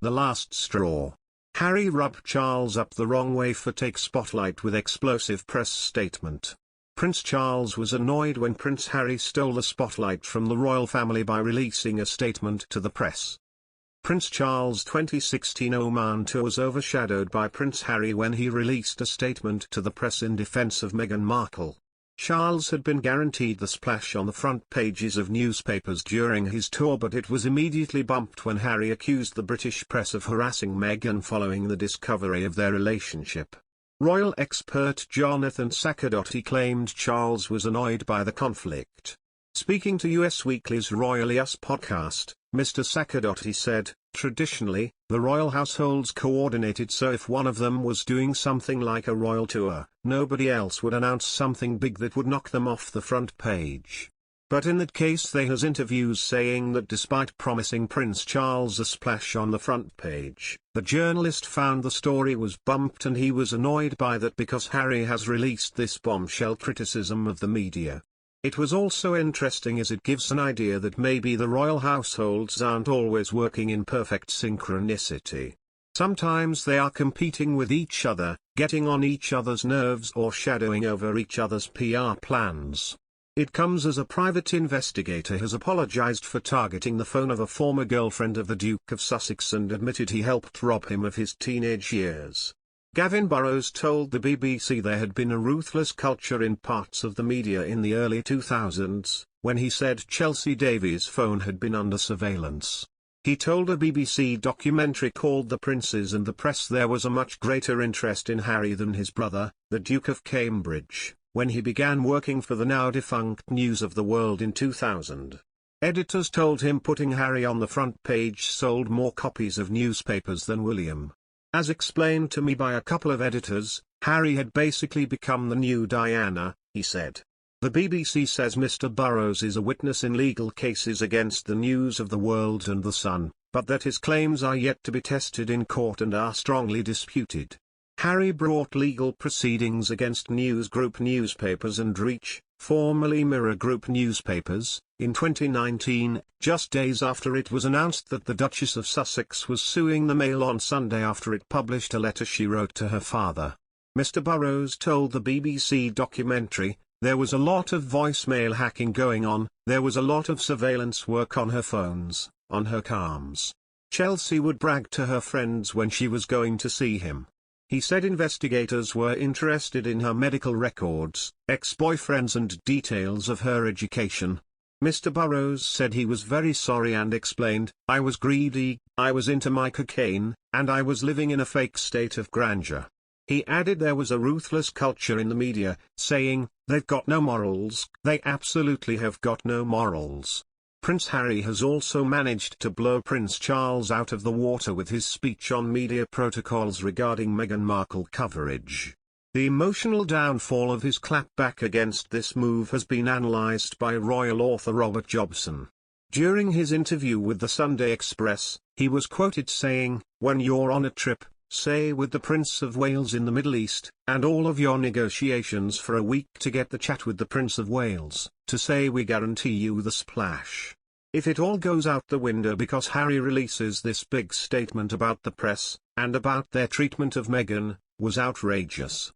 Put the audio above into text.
the last straw. Harry rubbed Charles up the wrong way for take spotlight with explosive press statement. Prince Charles was annoyed when Prince Harry stole the spotlight from the royal family by releasing a statement to the press. Prince Charles' 2016 Oman tour was overshadowed by Prince Harry when he released a statement to the press in defense of Meghan Markle. Charles had been guaranteed the splash on the front pages of newspapers during his tour, but it was immediately bumped when Harry accused the British press of harassing Meghan following the discovery of their relationship. Royal expert Jonathan Saccardotti claimed Charles was annoyed by the conflict. Speaking to Us Weekly's Royal Us podcast, Mr. Saccardotti said, "Traditionally, the royal households coordinated, so if one of them was doing something like a royal tour, nobody else would announce something big that would knock them off the front page. But in that case they has interviews saying that despite promising Prince Charles a splash on the front page, the journalist found the story was bumped and he was annoyed by that because Harry has released this bombshell criticism of the media." It was also interesting as it gives an idea that maybe the royal households aren't always working in perfect synchronicity. Sometimes they are competing with each other, getting on each other's nerves or shadowing over each other's PR plans. It comes as a private investigator has apologized for targeting the phone of a former girlfriend of the Duke of Sussex and admitted he helped rob him of his teenage years. Gavin Burrows told the BBC there had been a ruthless culture in parts of the media in the early 2000s, when he said Chelsea Davies' phone had been under surveillance. He told a BBC documentary called The Princes and the Press there was a much greater interest in Harry than his brother, the Duke of Cambridge, when he began working for the now-defunct News of the World in 2000. Editors told him putting Harry on the front page sold more copies of newspapers than William. As explained to me by a couple of editors, Harry had basically become the new Diana, he said. The BBC says Mr. Burrows is a witness in legal cases against the News of the World and The Sun, but that his claims are yet to be tested in court and are strongly disputed. Harry brought legal proceedings against News Group newspapers and Reach, formerly Mirror Group newspapers, in 2019, just days after it was announced that the Duchess of Sussex was suing the Mail on Sunday after it published a letter she wrote to her father. Mr. Burrows told the BBC documentary, "There was a lot of voicemail hacking going on, there was a lot of surveillance work on her phones, on her cams. Chelsea would brag to her friends when she was going to see him." He said investigators were interested in her medical records, ex-boyfriends and details of her education. Mr. Burrows said he was very sorry and explained, "I was greedy, I was into my cocaine, and I was living in a fake state of grandeur." He added there was a ruthless culture in the media, saying, "They've got no morals, they absolutely have got no morals." Prince Harry has also managed to blow Prince Charles out of the water with his speech on media protocols regarding Meghan Markle coverage. The emotional downfall of his clapback against this move has been analysed by royal author Robert Jobson. During his interview with the Sunday Express, he was quoted saying, "When you're on a trip, say with the Prince of Wales in the Middle East, and all of your negotiations for a week to get the chat with the Prince of Wales, to say we guarantee you the splash. If it all goes out the window because Harry releases this big statement about the press, and about their treatment of Meghan, was outrageous.